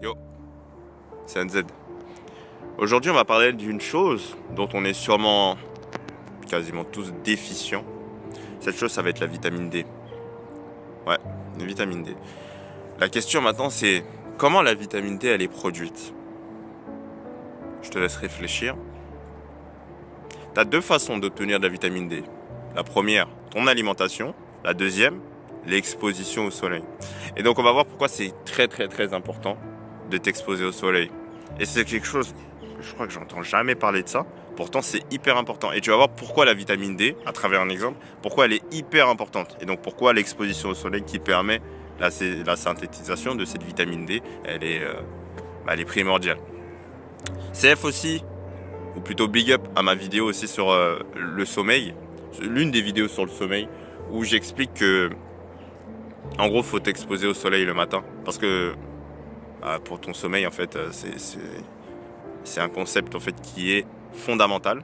Yo, c'est NZ. Aujourd'hui, on va parler d'une chose dont on est sûrement quasiment tous déficients. Cette chose, ça va être la vitamine D. Ouais, la vitamine D. La question maintenant, c'est comment la vitamine D, elle est produite? Je te laisse réfléchir. Tu as deux façons d'obtenir de la vitamine D. La première, ton alimentation. La deuxième, l'exposition au soleil. Et donc, on va voir pourquoi c'est très important de t'exposer au soleil. Et c'est quelque chose, je crois que j'entends jamais parler de ça. Pourtant, c'est hyper important. Et tu vas voir pourquoi la vitamine D, à travers un exemple, pourquoi elle est hyper importante. Et donc, pourquoi l'exposition au soleil qui permet la synthétisation de cette vitamine D, elle est primordiale. CF aussi, ou plutôt big up à ma vidéo aussi sur le sommeil, l'une des vidéos sur le sommeil, où j'explique que, en gros, faut t'exposer au soleil le matin. Parce que pour ton sommeil, en fait, c'est un concept en fait qui est fondamental.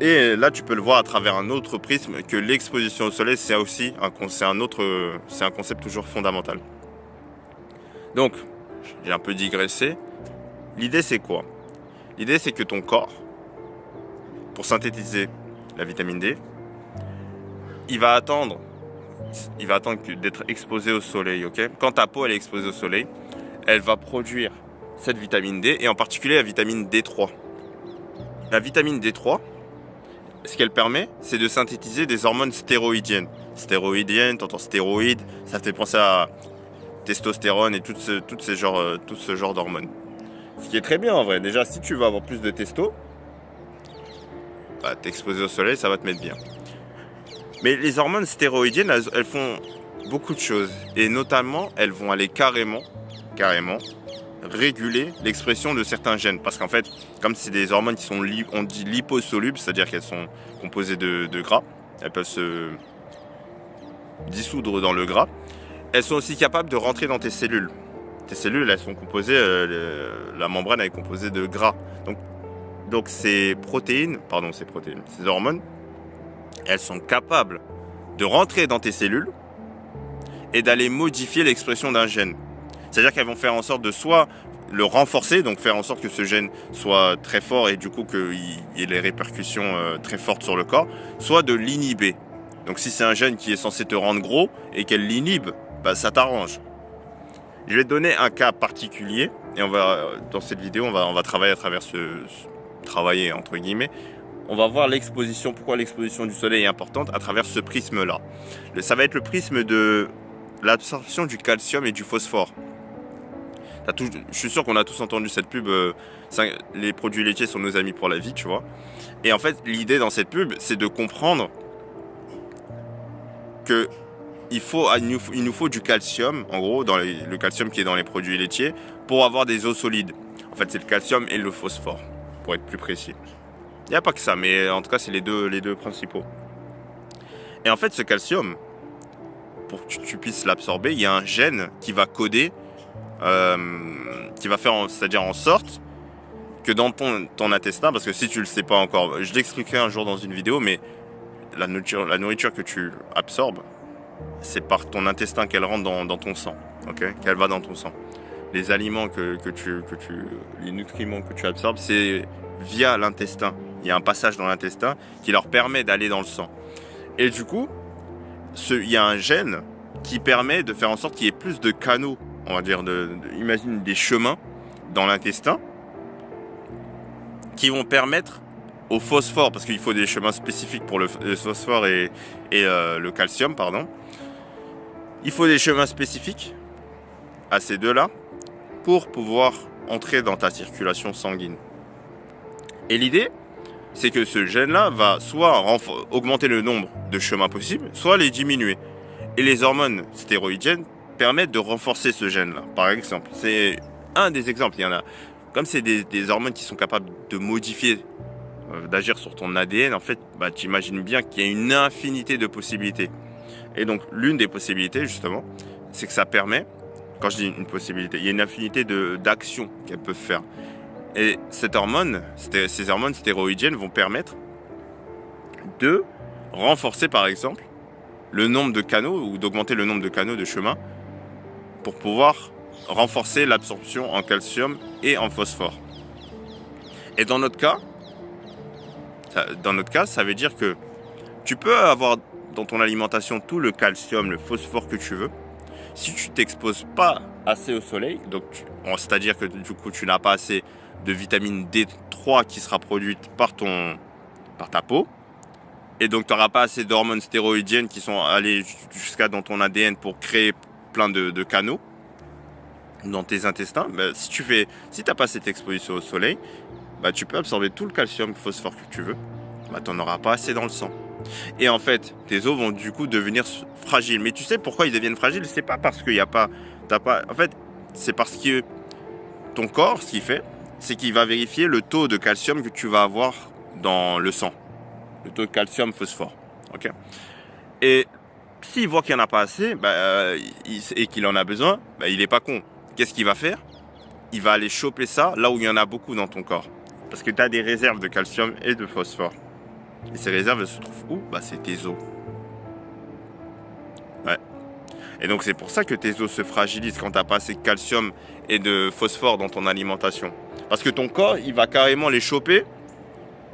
Et là, tu peux le voir à travers un autre prisme que l'exposition au soleil, c'est aussi un concept toujours fondamental. Donc, j'ai un peu digressé. L'idée, c'est quoi? L'idée, c'est que ton corps, pour synthétiser la vitamine D, il va attendre d'être exposé au soleil, ok? Quand ta peau elle est exposée au soleil, elle va produire cette vitamine D, et en particulier la vitamine D3. La vitamine D3, ce qu'elle permet, c'est de synthétiser des hormones stéroïdiennes. Stéroïdiennes, t'entends stéroïdes, ça fait penser à testostérone et tout ce genre d'hormones. Ce qui est très bien en vrai. Déjà, si tu veux avoir plus de testo, t'exposer au soleil, ça va te mettre bien. Mais les hormones stéroïdiennes, elles font beaucoup de choses. Et notamment, elles vont aller carrément réguler l'expression de certains gènes. Parce qu'en fait, comme c'est des hormones qui sont, on dit liposolubles, c'est-à-dire qu'elles sont composées de gras, elles peuvent se dissoudre dans le gras, elles sont aussi capables de rentrer dans tes cellules. Tes cellules, elles sont composées, la membrane elle est composée de gras. Donc ces hormones, elles sont capables de rentrer dans tes cellules et d'aller modifier l'expression d'un gène. C'est-à-dire qu'elles vont faire en sorte de soit le renforcer, donc faire en sorte que ce gène soit très fort et du coup qu'il y ait les répercussions très fortes sur le corps, soit de l'inhiber. Donc si c'est un gène qui est censé te rendre gros et qu'elle l'inhibe, ça t'arrange. Je vais te donner un cas particulier et dans cette vidéo, on va travailler à travers travailler entre guillemets. On va voir pourquoi l'exposition du soleil est importante à travers ce prisme-là. Ça va être le prisme de l'absorption du calcium et du phosphore. Je suis sûr qu'on a tous entendu cette pub, les produits laitiers sont nos amis pour la vie, tu vois. Et en fait, l'idée dans cette pub, c'est de comprendre que il nous faut du calcium, en gros, le calcium qui est dans les produits laitiers, pour avoir des os solides. En fait, c'est le calcium et le phosphore, pour être plus précis. Il n'y a pas que ça, mais en tout cas, c'est les deux principaux. Et en fait, ce calcium, pour que tu puisses l'absorber, il y a un gène qui va coder, qui va faire, c'est-à-dire en sorte que dans ton intestin, parce que si tu le sais pas encore, je l'expliquerai un jour dans une vidéo, mais la nourriture que tu absorbes, c'est par ton intestin qu'elle rentre dans ton sang, ok, qu'elle va dans ton sang. Les aliments les nutriments que tu absorbes, c'est via l'intestin. Il y a un passage dans l'intestin qui leur permet d'aller dans le sang. Et du coup, il y a un gène qui permet de faire en sorte qu'il y ait plus de canaux, on va dire, imagine des chemins dans l'intestin qui vont permettre au phosphore, parce qu'il faut des chemins spécifiques pour le phosphore et le calcium, pardon. Il faut des chemins spécifiques à ces deux-là pour pouvoir entrer dans ta circulation sanguine. Et l'idée, c'est que ce gène-là va soit augmenter le nombre de chemins possibles, soit les diminuer. Et les hormones stéroïdiennes permettent de renforcer ce gène-là, par exemple. C'est un des exemples, il y en a. Comme c'est des hormones qui sont capables de modifier, d'agir sur ton ADN, en fait, tu imagines bien qu'il y a une infinité de possibilités. Et donc, l'une des possibilités, justement, c'est que ça permet, quand je dis une possibilité, il y a une infinité d'actions qu'elles peuvent faire. Et ces hormones stéroïdiennes vont permettre de renforcer, par exemple, le nombre de canaux ou d'augmenter le nombre de canaux de chemin pour pouvoir renforcer l'absorption en calcium et en phosphore. Et dans notre cas, ça veut dire que tu peux avoir dans ton alimentation tout le calcium, le phosphore que tu veux. Si tu t'exposes pas assez au soleil, donc c'est-à-dire que du coup tu n'as pas assez de vitamine D3 qui sera produite par ta peau, et donc tu n'auras pas assez d'hormones stéroïdiennes qui sont allées jusqu'à dans ton ADN pour créer plein de canaux dans tes intestins. Ben, si tu n'as pas cette exposition au soleil, ben, tu peux absorber tout le calcium, le phosphore que tu veux, ben, tu n'en auras pas assez dans le sang. Et en fait, tes os vont du coup devenir fragiles. Mais tu sais pourquoi ils deviennent fragiles? C'est pas parce qu'il n'y a pas, en fait, c'est parce que ton corps, ce qu'il fait, c'est qu'il va vérifier le taux de calcium que tu vas avoir dans le sang. Le taux de calcium phosphore. Ok. Et s'il voit qu'il n'y en a pas assez et qu'il en a besoin, il n'est pas con. Qu'est-ce qu'il va faire? Il va aller choper ça là où il y en a beaucoup dans ton corps. Parce que tu as des réserves de calcium et de phosphore. Et ces réserves, elles se trouvent où? C'est tes os. Ouais. Et donc c'est pour ça que tes os se fragilisent quand tu n'as pas assez de calcium et de phosphore dans ton alimentation. Parce que ton corps, il va carrément les choper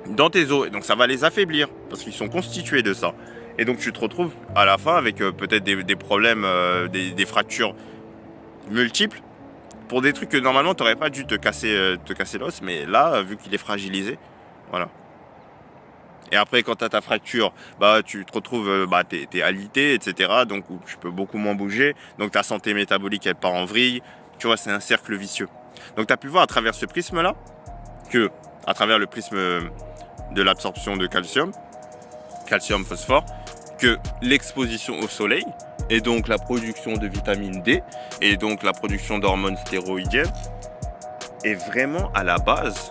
dans tes os. Et donc ça va les affaiblir. Parce qu'ils sont constitués de ça. Et donc tu te retrouves à la fin avec peut-être des problèmes, des fractures multiples. Pour des trucs que normalement tu n'aurais pas dû te casser l'os. Mais là, vu qu'il est fragilisé, voilà. Et après, quand tu as ta fracture, tu te retrouves, t'es alité, etc. Donc, tu peux beaucoup moins bouger. Donc, ta santé métabolique, elle part en vrille. Tu vois, c'est un cercle vicieux. Donc, tu as pu voir à travers ce prisme-là, à travers le prisme de l'absorption de calcium, phosphore, que l'exposition au soleil, et donc la production de vitamine D, et donc la production d'hormones stéroïdiennes, est vraiment à la base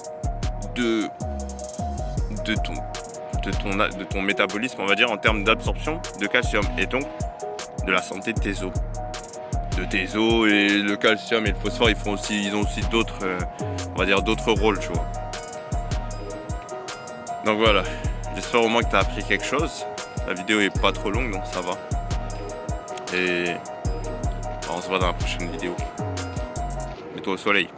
de ton métabolisme, on va dire, en termes d'absorption de calcium, et donc de la santé de tes os. Et le calcium et le phosphore, ils ont aussi d'autres, on va dire, d'autres rôles, tu vois. Donc voilà, j'espère au moins que tu as appris quelque chose. La vidéo est pas trop longue, donc ça va. Et on se voit dans la prochaine vidéo. Mets-toi au soleil.